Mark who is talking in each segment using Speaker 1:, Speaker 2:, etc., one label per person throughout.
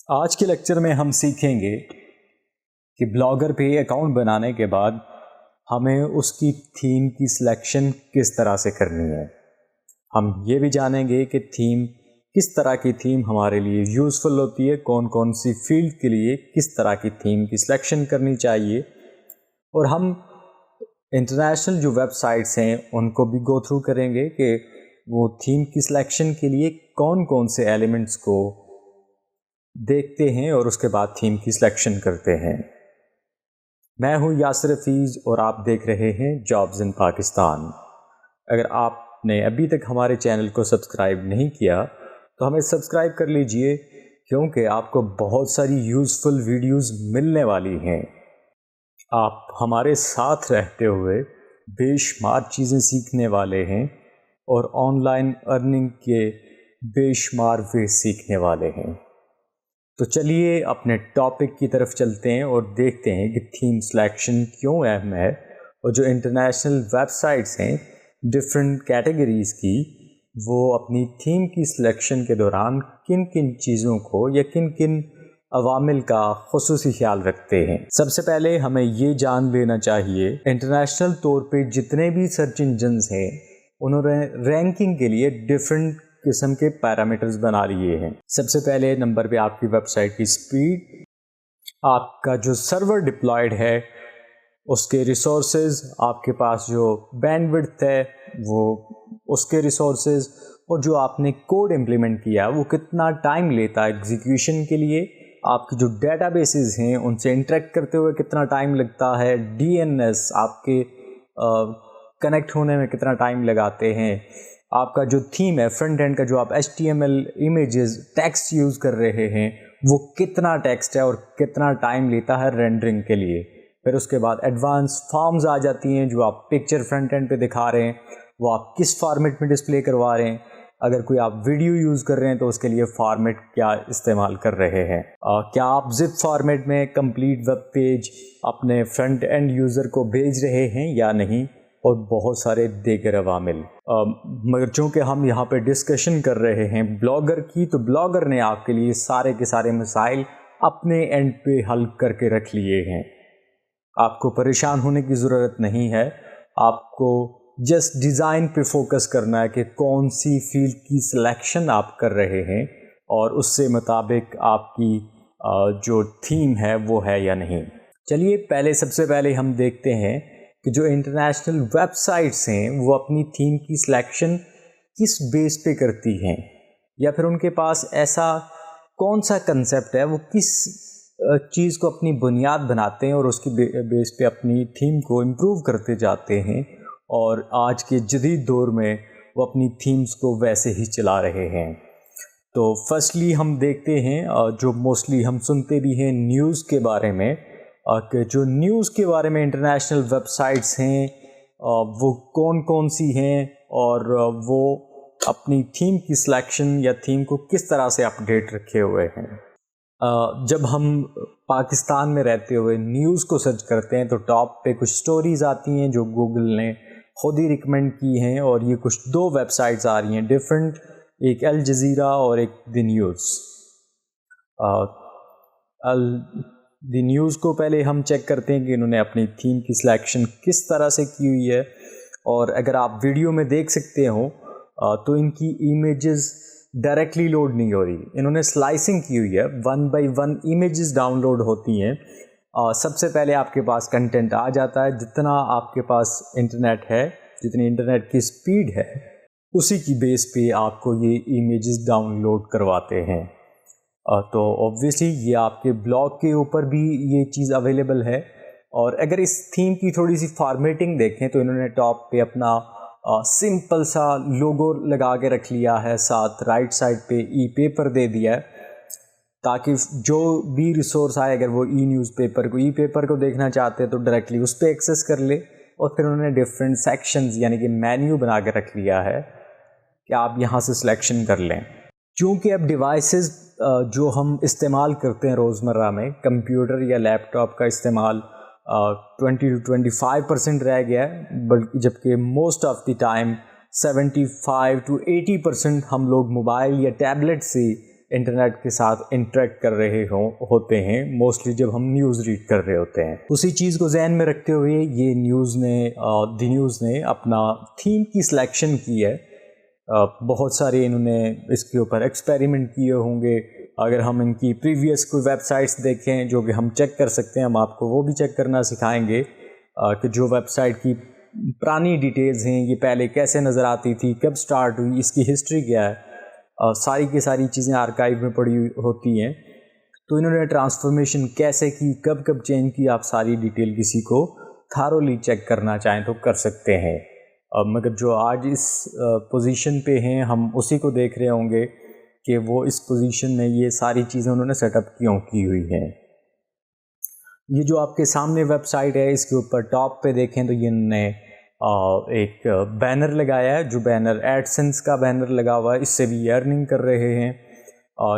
Speaker 1: آج کے لیکچر میں ہم سیکھیں گے کہ بلاگر پہ اکاؤنٹ بنانے کے بعد ہمیں اس کی تھیم کی سلیکشن کس طرح سے کرنی ہے۔ ہم یہ بھی جانیں گے کہ تھیم کس طرح کی تھیم ہمارے لیے یوزفل ہوتی ہے، کون کون سی فیلڈ کے لیے کس طرح کی تھیم کی سلیکشن کرنی چاہیے، اور ہم انٹرنیشنل جو ویب سائٹس ہیں ان کو بھی گو تھرو کریں گے کہ وہ تھیم کی سلیکشن کے لیے کون کون سے ایلیمنٹس کو دیکھتے ہیں اور اس کے بعد تھیم کی سلیکشن کرتے ہیں۔ میں ہوں یاسر حفیظ اور آپ دیکھ رہے ہیں جابز ان پاکستان۔ اگر آپ نے ابھی تک ہمارے چینل کو سبسکرائب نہیں کیا تو ہمیں سبسکرائب کر لیجئے، کیونکہ آپ کو بہت ساری یوزفل ویڈیوز ملنے والی ہیں۔ آپ ہمارے ساتھ رہتے ہوئے بے شمار چیزیں سیکھنے والے ہیں اور آن لائن ارننگ کے بے شمار وے سیکھنے والے ہیں۔ تو چلیے اپنے ٹاپک کی طرف چلتے ہیں اور دیکھتے ہیں کہ تھیم سلیکشن کیوں اہم ہے، اور جو انٹرنیشنل ویب سائٹس ہیں ڈفرینٹ کیٹیگریز کی، وہ اپنی تھیم کی سلیکشن کے دوران کن کن چیزوں کو یا کن کن عوامل کا خصوصی خیال رکھتے ہیں۔ سب سے پہلے ہمیں یہ جان لینا چاہیے انٹرنیشنل طور پہ جتنے بھی سرچ انجنز ہیں انہوں نے رینکنگ کے لیے ڈفرینٹ قسم کے پیرامیٹرز بنا لیے ہیں۔ سب سے پہلے نمبر پہ آپ کی ویب سائٹ کی سپیڈ، آپ کا جو سرور ڈپلائیڈ ہے اس کے ریسورسز، آپ کے پاس جو بینڈ وڈتھ ہے وہ اس کے ریسورسز، اور جو آپ نے کوڈ امپلیمنٹ کیا وہ کتنا ٹائم لیتا ہے ایگزیکیوشن کے لیے، آپ کی جو ڈیٹا بیسز ہیں ان سے انٹریکٹ کرتے ہوئے کتنا ٹائم لگتا ہے، ڈی این ایس آپ کے کنیکٹ ہونے میں کتنا ٹائم لگاتے ہیں، آپ کا جو تھیم ہے فرنٹ اینڈ کا، جو آپ H T M L images text use کر رہے ہیں وہ کتنا ٹیکسٹ ہے اور کتنا ٹائم لیتا ہے رینڈرنگ کے لیے۔ پھر اس کے بعد ایڈوانس فارمز آ جاتی ہیں، جو آپ پکچر فرنٹ اینڈ پہ دکھا رہے ہیں وہ آپ کس فارمیٹ میں ڈسپلے کروا رہے ہیں، اگر کوئی آپ ویڈیو یوز کر رہے ہیں تو اس کے لیے فارمیٹ کیا استعمال کر رہے ہیں، کیا آپ زپ فارمیٹ میں کمپلیٹ ویب پیج اپنے فرنٹ اینڈ یوزر کو بھیج رہے ہیں یا نہیں، اور بہت سارے دیگر عوامل۔ مگر چونکہ ہم یہاں پہ ڈسکشن کر رہے ہیں بلاگر کی، تو بلاگر نے آپ کے لیے سارے کے سارے مسائل اپنے اینڈ پہ حل کر کے رکھ لیے ہیں۔ آپ کو پریشان ہونے کی ضرورت نہیں ہے، آپ کو جسٹ ڈیزائن پہ فوکس کرنا ہے کہ کون سی فیلڈ کی سلیکشن آپ کر رہے ہیں اور اس سے مطابق آپ کی جو تھیم ہے وہ ہے یا نہیں۔ چلیے سب سے پہلے ہم دیکھتے ہیں کہ جو انٹرنیشنل ویب سائٹس ہیں وہ اپنی تھیم کی سلیکشن کس بیس پہ کرتی ہیں، یا پھر ان کے پاس ایسا کون سا کنسیپٹ ہے، وہ کس چیز کو اپنی بنیاد بناتے ہیں اور اس کی بیس پہ اپنی تھیم کو امپروو کرتے جاتے ہیں، اور آج کے جدید دور میں وہ اپنی تھیمز کو ویسے ہی چلا رہے ہیں۔ تو فرسٹلی ہم دیکھتے ہیں جو موسٹلی ہم سنتے بھی ہیں نیوز کے بارے میں، کہ جو نیوز کے بارے میں انٹرنیشنل ویب سائٹس ہیں وہ کون کون سی ہیں، اور وہ اپنی تھیم کی سلیکشن یا تھیم کو کس طرح سے اپڈیٹ رکھے ہوئے ہیں۔ جب ہم پاکستان میں رہتے ہوئے نیوز کو سرچ کرتے ہیں تو ٹاپ پہ کچھ سٹوریز آتی ہیں جو گوگل نے خود ہی ریکمینڈ کی ہیں، اور یہ کچھ دو ویب سائٹس آ رہی ہیں ڈفرینٹ، ایک الجزیرہ اور ایک دی نیوز۔ دی نیوز کو پہلے ہم چیک کرتے ہیں کہ انہوں نے اپنی تھیم کی سلیکشن کس طرح سے کی ہوئی ہے، اور اگر آپ ویڈیو میں دیکھ سکتے ہو تو ان کی امیجز ڈائریکٹلی لوڈ نہیں ہو رہی، انہوں نے سلائسنگ کی ہوئی ہے، 1 by 1 امیجز ڈاؤن لوڈ ہوتی ہیں۔ سب سے پہلے آپ کے پاس کنٹینٹ آ جاتا ہے، جتنا آپ کے پاس انٹرنیٹ ہے، جتنی انٹرنیٹ کی سپیڈ ہے اسی کی بیس پہ آپ کو یہ امیجز ڈاؤن لوڈ کرواتے ہیں۔ تو اوبویسلی یہ آپ کے بلاگ کے اوپر بھی یہ چیز اویلیبل ہے، اور اگر اس تھیم کی تھوڑی سی فارمیٹنگ دیکھیں تو انہوں نے ٹاپ پہ اپنا سمپل سا لوگو لگا کے رکھ لیا ہے، ساتھ رائٹ سائڈ پہ ای پیپر دے دیا ہے، تاکہ جو بھی ریسورس آئے اگر وہ ای نیوز پیپر کو، ای پیپر کو دیکھنا چاہتے ہیں تو ڈائریکٹلی اس پہ ایکسیس کر لے، اور پھر انہوں نے ڈفرینٹ سیکشنز یعنی کہ مینیو بنا کے رکھ لیا ہے کہ آپ یہاں سے سلیکشن کر لیں۔ چونکہ اب ڈیوائسز جو ہم استعمال کرتے ہیں روزمرہ میں، کمپیوٹر یا لیپ ٹاپ کا استعمال 20 to 25% رہ گیا ہے، بلکہ جبکہ most of the time 75 to 80% ہم لوگ موبائل یا ٹیبلٹ سے انٹرنیٹ کے ساتھ انٹریکٹ کر رہے ہوتے ہیں موسٹلی جب ہم نیوز ریڈ کر رہے ہوتے ہیں. اسی چیز کو ذہن میں رکھتے ہوئے یہ دی نیوز نے اپنا تھیم کی سلیکشن کی ہے. بہت سارے انہوں نے اس کے اوپر ایکسپیریمنٹ کیے ہوں گے. اگر ہم ان کی پریویس کوئی ویب سائٹس دیکھیں جو کہ ہم چیک کر سکتے ہیں, ہم آپ کو وہ بھی چیک کرنا سکھائیں گے کہ جو ویب سائٹ کی پرانی ڈیٹیلز ہیں, یہ پہلے کیسے نظر آتی تھی, کب سٹارٹ ہوئی, اس کی ہسٹری کیا ہے, ساری کی ساری چیزیں آرکائیو میں پڑی ہوتی ہیں. تو انہوں نے ٹرانسفارمیشن کیسے کی, کب کب چینج کی, آپ ساری ڈیٹیل کسی کو تھارولی چیک کرنا چاہیں تو کر سکتے ہیں. مگر جو آج اس پوزیشن پہ ہیں ہم اسی کو دیکھ رہے ہوں گے کہ وہ اس پوزیشن میں یہ ساری چیزیں انہوں نے سیٹ اپ کیوں کی ہوئی ہیں. یہ جو آپ کے سامنے ویب سائٹ ہے, اس کے اوپر ٹاپ پہ دیکھیں تو یہ انہوں نے ایک بینر لگایا ہے, جو بینر ایڈسنس کا بینر لگا ہوا ہے, اس سے بھی ارننگ کر رہے ہیں.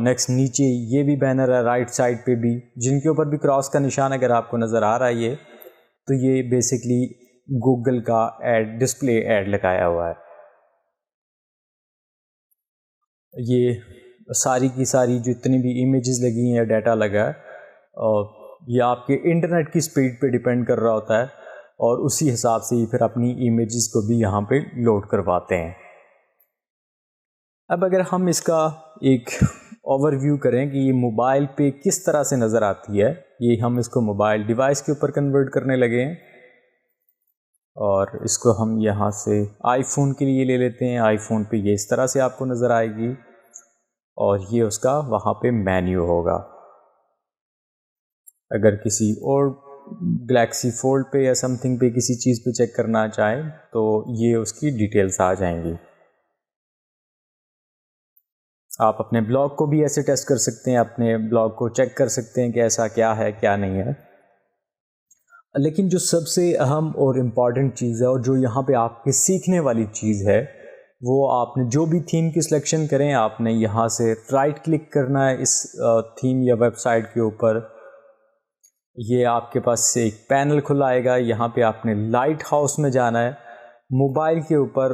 Speaker 1: نیکسٹ نیچے یہ بھی بینر ہے رائٹ سائڈ پہ بھی, جن کے اوپر بھی کراس کا نشان اگر آپ کو نظر آ رہا ہے یہ, تو یہ بیسکلی گوگل کا ایڈ ڈسپلے ایڈ لگایا ہوا ہے. یہ ساری کی ساری جو اتنی بھی امیجز لگی ہیں, ڈیٹا لگا ہے, یہ آپ کے انٹرنیٹ کی سپیڈ پہ ڈیپینڈ کر رہا ہوتا ہے, اور اسی حساب سے یہ پھر اپنی امیجز کو بھی یہاں پہ لوڈ کرواتے ہیں. اب اگر ہم اس کا ایک اوور ویو کریں کہ یہ موبائل پہ کس طرح سے نظر آتی ہے, یہ ہم اس کو موبائل ڈیوائس کے اوپر کنورٹ کرنے لگے ہیں, اور اس کو ہم یہاں سے آئی فون کے لیے لے لیتے ہیں. آئی فون پہ یہ اس طرح سے آپ کو نظر آئے گی, اور یہ اس کا وہاں پہ مینیو ہوگا. اگر کسی اور گلیکسی فولڈ پہ یا سم تھنگ پہ کسی چیز پہ چیک کرنا چاہیں تو یہ اس کی ڈیٹیلز آ جائیں گی. آپ اپنے بلاگ کو بھی ایسے ٹیسٹ کر سکتے ہیں, اپنے بلاگ کو چیک کر سکتے ہیں کہ ایسا کیا ہے کیا نہیں ہے. لیکن جو سب سے اہم اور امپورٹنٹ چیز ہے, اور جو یہاں پہ آپ کے سیکھنے والی چیز ہے, وہ آپ نے جو بھی تھیم کی سلیکشن کریں, آپ نے یہاں سے رائٹ کلک کرنا ہے اس تھیم یا ویب سائٹ کے اوپر. یہ آپ کے پاس سے ایک پینل کھلا آئے گا, یہاں پہ آپ نے لائٹ ہاؤس میں جانا ہے موبائل کے اوپر,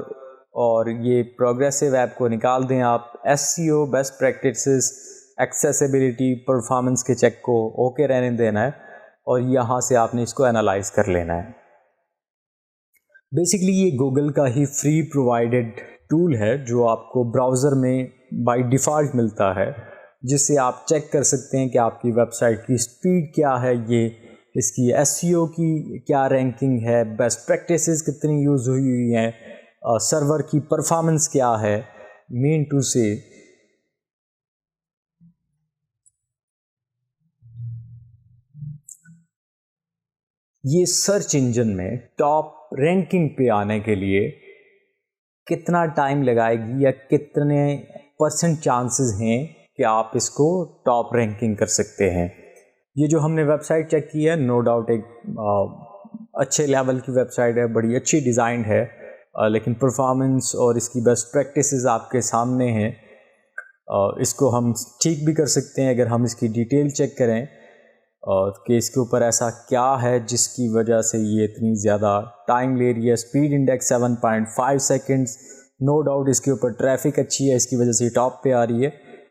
Speaker 1: اور یہ پروگریسو ایپ کو نکال دیں آپ. SEO best practices, accessibility, performance کے چیک کو اوکے رہنے دینا ہے, اور یہاں سے آپ نے اس کو انالائز کر لینا ہے. بیسکلی یہ گوگل کا ہی فری پرووائڈڈ ٹول ہے جو آپ کو براؤزر میں بائی ڈیفالٹ ملتا ہے, جس سے آپ چیک کر سکتے ہیں کہ آپ کی ویب سائٹ کی سپیڈ کیا ہے, یہ اس کی SEO کی کیا رینکنگ ہے, بیسٹ پریکٹسز کتنی یوز ہوئی ہیں, سرور کی پرفارمنس کیا ہے. مین ٹو سے یہ سرچ انجن میں ٹاپ رینکنگ پہ آنے کے لیے کتنا ٹائم لگائے گی, یا کتنے % چانسز ہیں کہ آپ اس کو ٹاپ رینکنگ کر سکتے ہیں. یہ جو ہم نے ویب سائٹ چیک کی ہے, نو ڈاؤٹ ایک اچھے لیول کی ویب سائٹ ہے, بڑی اچھی ڈیزائنڈ ہے, لیکن پرفارمنس اور اس کی بیسٹ پریکٹسز آپ کے سامنے ہیں. اس کو ہم ٹھیک بھی کر سکتے ہیں اگر ہم اس کی ڈیٹیل چیک کریں کہ اس کے اوپر ایسا کیا ہے جس کی وجہ سے یہ اتنی زیادہ ٹائم لے رہی ہے. Speed index 7.5 seconds, no doubt اس کے اوپر ٹریفک اچھی ہے, اس کی وجہ سے یہ ٹاپ پہ آ رہی ہے.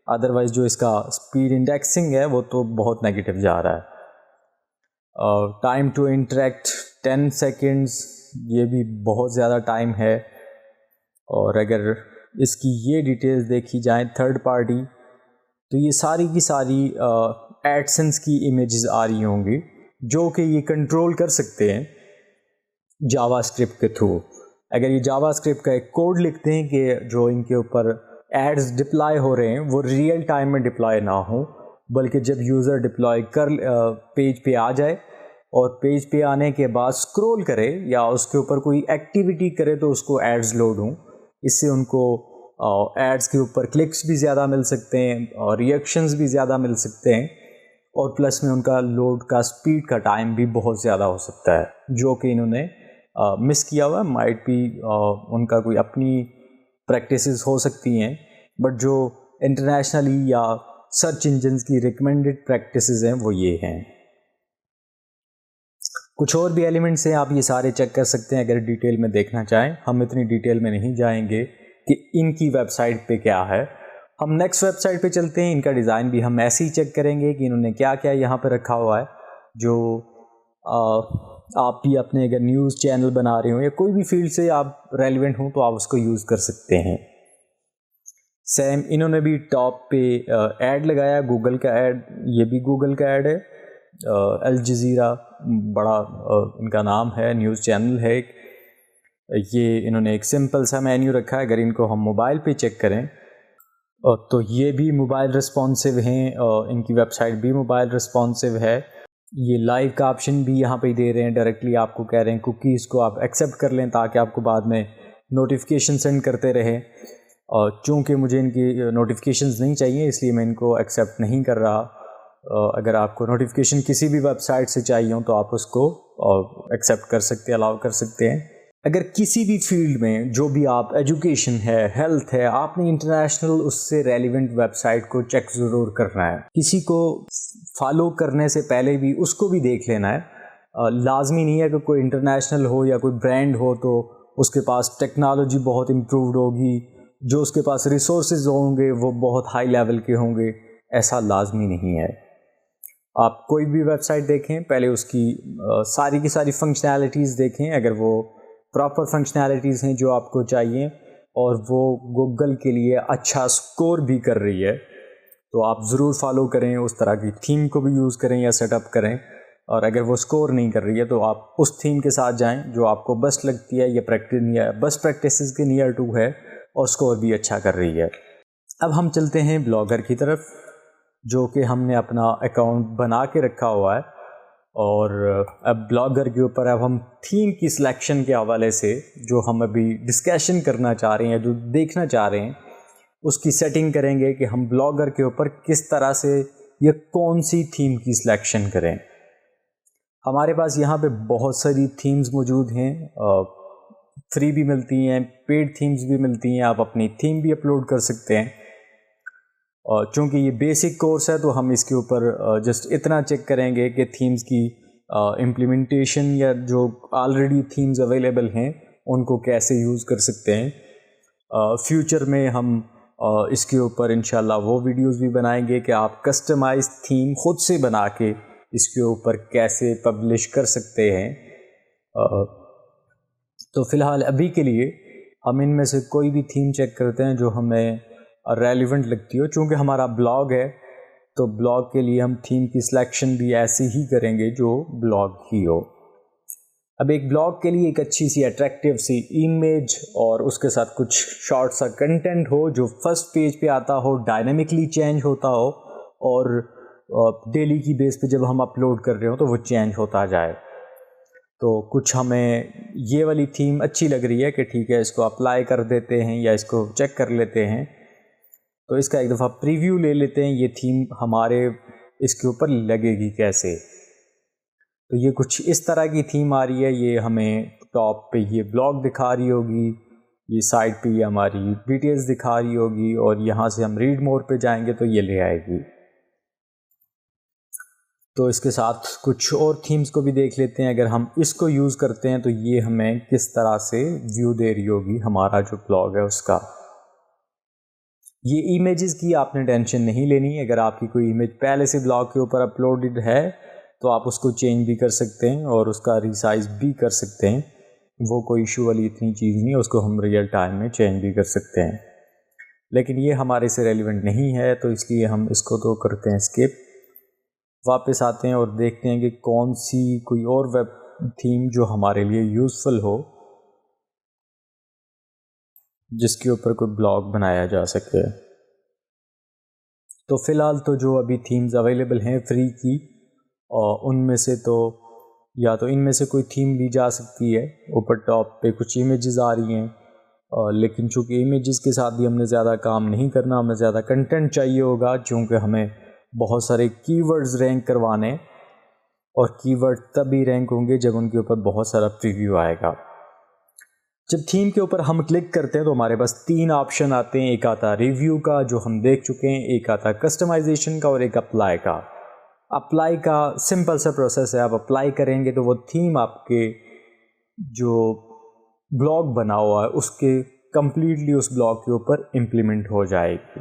Speaker 1: ادروائز جو اس کا اسپیڈ انڈیکسنگ ہے وہ تو بہت نیگیٹو جا رہا ہے. ٹائم ٹو انٹریکٹ 10 سیکنڈز, یہ بھی بہت زیادہ ٹائم ہے. اور اگر اس کی یہ ڈیٹیلز دیکھی جائیں تھرڈ پارٹی, تو یہ ساری کی ساری ایڈسنس کی امیجز آ رہی ہوں گی, جو کہ یہ کنٹرول کر سکتے ہیں جاوا اسکرپٹ کے تھرو. اگر یہ جاوا اسکرپٹ کا ایک کوڈ لکھتے ہیں کہ جو ان کے اوپر ایڈز ڈپلائی ہو رہے ہیں وہ ریئل ٹائم میں ڈپلائی نہ ہوں, بلکہ جب یوزر ڈپلائی کر پیج پہ آ جائے اور پیج پہ آنے کے بعد اسکرول کرے یا اس کے اوپر کوئی ایکٹیویٹی کرے تو اس کو ایڈز لوڈ ہوں. اس سے ان کو ایڈز کے اوپر کلکس بھی زیادہ مل سکتے ہیں اور ریئیکشنز بھی زیادہ مل سکتے ہیں, اور پلس میں ان کا لوڈ کا سپیڈ کا ٹائم بھی بہت زیادہ ہو سکتا ہے, جو کہ انہوں نے مس کیا ہوا ہے. مائٹ بھی ان کا کوئی اپنی پریکٹسز ہو سکتی ہیں, بٹ جو انٹرنیشنلی یا سرچ انجنز کی ریکمینڈڈ پریکٹسز ہیں وہ یہ ہیں. کچھ اور بھی ایلیمنٹس ہیں, آپ یہ سارے چیک کر سکتے ہیں اگر ڈیٹیل میں دیکھنا چاہیں. ہم اتنی ڈیٹیل میں نہیں جائیں گے کہ ان کی ویب سائٹ پہ کیا ہے, ہم نیکسٹ ویب سائٹ پہ چلتے ہیں. ان کا ڈیزائن بھی ہم ایسے ہی چیک کریں گے کہ انہوں نے کیا کیا یہاں پہ رکھا ہوا ہے. جو آپ بھی اپنے اگر نیوز چینل بنا رہے ہوں یا کوئی بھی فیلڈ سے آپ ریلیونٹ ہوں تو آپ اس کو یوز کر سکتے ہیں. سیم انہوں نے بھی ٹاپ پہ ایڈ لگایا, گوگل کا ایڈ, یہ بھی گوگل کا ایڈ ہے. الجزیرہ بڑا ان کا نام ہے, نیوز چینل ہے. یہ انہوں نے ایک سمپل سا مینیو رکھا ہے. اگر ان کو ہم موبائل پہ چیک کریں تو یہ بھی موبائل رسپانسو ہیں, ان کی ویب سائٹ بھی موبائل رسپانسو ہے. یہ لائیو کا آپشن بھی یہاں پہ ہی دے رہے ہیں, ڈائریکٹلی آپ کو کہہ رہے ہیں کوکیز کو آپ ایکسیپٹ کر لیں تاکہ آپ کو بعد میں نوٹیفیکیشن سینڈ کرتے رہیں. اور چونکہ مجھے ان کی نوٹیفیکیشنز نہیں چاہیے اس لیے میں ان کو ایکسیپٹ نہیں کر رہا. اگر آپ کو نوٹیفیکیشن کسی بھی ویب سائٹ سے چاہیے ہوں تو آپ اس کو ایکسیپٹ کر سکتے ہیں, الاؤ کر سکتے ہیں. اگر کسی بھی فیلڈ میں جو بھی آپ ایجوکیشن ہے, ہیلتھ ہے, آپ نے انٹرنیشنل اس سے ریلیونٹ ویب سائٹ کو چیک ضرور کرنا ہے. کسی کو فالو کرنے سے پہلے بھی اس کو بھی دیکھ لینا ہے. لازمی نہیں ہے کہ کوئی انٹرنیشنل ہو یا کوئی برانڈ ہو تو اس کے پاس ٹیکنالوجی بہت امپرووڈ ہوگی, جو اس کے پاس ریسورسز ہوں گے وہ بہت ہائی لیول کے ہوں گے, ایسا لازمی نہیں ہے. آپ کوئی بھی ویب سائٹ دیکھیں پہلے اس کی ساری کی ساری فنکشنالٹیز دیکھیں. اگر وہ پراپر فنکشنالٹیز ہیں جو آپ کو چاہیے اور وہ گوگل کے لیے اچھا سکور بھی کر رہی ہے تو آپ ضرور فالو کریں, اس طرح کی تھیم کو بھی یوز کریں یا سیٹ اپ کریں. اور اگر وہ سکور نہیں کر رہی ہے تو آپ اس تھیم کے ساتھ جائیں جو آپ کو بیسٹ لگتی ہے یا بیسٹ پریکٹسز کے نیئر ٹو ہے اور سکور بھی اچھا کر رہی ہے. اب ہم چلتے ہیں بلاگر کی طرف, جو کہ ہم نے اپنا اکاؤنٹ بنا کے رکھا ہوا ہے. اور اب بلاگر کے اوپر اب ہم تھیم کی سلیکشن کے حوالے سے جو ہم ابھی ڈسکشن کرنا چاہ رہے ہیں, جو دیکھنا چاہ رہے ہیں, اس کی سیٹنگ کریں گے کہ ہم بلاگر کے اوپر کس طرح سے یا کون سی تھیم کی سلیکشن کریں. ہمارے پاس یہاں پہ بہت ساری تھیمز موجود ہیں, فری بھی ملتی ہیں, پیڈ تھیمز بھی ملتی ہیں. آپ اپنی تھیم بھی اپلوڈ کر سکتے ہیں. اور چونکہ یہ بیسک کورس ہے تو ہم اس کے اوپر جسٹ اتنا چیک کریں گے کہ تھیمز کی امپلیمنٹیشن یا جو آلریڈی تھیمز اویلیبل ہیں ان کو کیسے یوز کر سکتے ہیں. فیوچر میں ہم اس کے اوپر انشاءاللہ وہ ویڈیوز بھی بنائیں گے کہ آپ کسٹمائز تھیم خود سے بنا کے اس کے اوپر کیسے پبلش کر سکتے ہیں. تو فی الحال ابھی کے لیے ہم ان میں سے کوئی بھی تھیم چیک کرتے ہیں جو ہمیں ریلیونٹ لگتی ہو. چونکہ ہمارا بلاگ ہے تو بلاگ کے لیے ہم تھیم کی سلیکشن بھی ایسے ہی کریں گے جو بلاگ ہی ہو. اب ایک بلاگ کے لیے ایک اچھی سی اٹریکٹیو سی امیج اور اس کے ساتھ کچھ شارٹ سا کنٹینٹ ہو جو فرسٹ پیج پہ آتا ہو, ڈائنامکلی چینج ہوتا ہو اور ڈیلی کی بیس پہ جب ہم اپلوڈ کر رہے ہوں تو وہ چینج ہوتا جائے. تو کچھ ہمیں یہ والی تھیم اچھی لگ رہی ہے کہ ٹھیک ہے اس کو اپلائی کر دیتے ہیں یا اس کو چیک کر لیتے ہیں. تو اس کا ایک دفعہ پریویو لے لیتے ہیں, یہ تھیم ہمارے اس کے اوپر لگے گی کیسے. تو یہ کچھ اس طرح کی تھیم آ رہی ہے. یہ ہمیں ٹاپ پہ یہ بلاگ دکھا رہی ہوگی, یہ سائڈ پہ یہ ہماری ڈیٹیلز دکھا رہی ہوگی اور یہاں سے ہم ریڈ مور پہ جائیں گے تو یہ لے آئے گی. تو اس کے ساتھ کچھ اور تھیمز کو بھی دیکھ لیتے ہیں. اگر ہم اس کو یوز کرتے ہیں تو یہ ہمیں کس طرح سے ویو دے رہی ہوگی ہمارا جو بلاگ ہے اس کا. یہ امیجز کی آپ نے ٹینشن نہیں لینی. اگر آپ کی کوئی امیج پہلے سے بلاگ کے اوپر اپلوڈڈ ہے تو آپ اس کو چینج بھی کر سکتے ہیں اور اس کا ریسائز بھی کر سکتے ہیں. وہ کوئی ایشو والی اتنی چیز نہیں ہے, اس کو ہم ریئل ٹائم میں چینج بھی کر سکتے ہیں. لیکن یہ ہمارے سے ریلیونٹ نہیں ہے تو اس لیے ہم اس کو تو کرتے ہیں اسکپ. واپس آتے ہیں اور دیکھتے ہیں کہ کون سی کوئی اور ویب تھیم جو ہمارے لیے یوزفل ہو, جس کے اوپر کوئی بلاگ بنایا جا سکے. تو فی الحال تو جو ابھی تھیمز اویلیبل ہیں فری کی, ان میں سے تو یا تو ان میں سے کوئی تھیم لی جا سکتی ہے. اوپر ٹاپ پہ کچھ امیجز آ رہی ہیں, لیکن چونکہ امیجز کے ساتھ بھی ہم نے زیادہ کام نہیں کرنا, ہمیں زیادہ کنٹینٹ چاہیے ہوگا چونکہ ہمیں بہت سارے کی ورڈز رینک کروانے, اور کی ورڈ تبھی رینک ہوں گے جب ان کے اوپر بہت سارا پریویو آئے گا. جب تھیم کے اوپر ہم کلک کرتے ہیں تو ہمارے پاس 3 آپشن آتے ہیں. ایک آتا ریویو کا جو ہم دیکھ چکے ہیں, ایک آتا کسٹمائزیشن کا اور ایک اپلائی کا. اپلائی کا سمپل سا پروسیس ہے, آپ اپلائی کریں گے تو وہ تھیم آپ کے جو بلاگ بنا ہوا ہے اس کے کمپلیٹلی اس بلاگ کے اوپر امپلیمنٹ ہو جائے گی.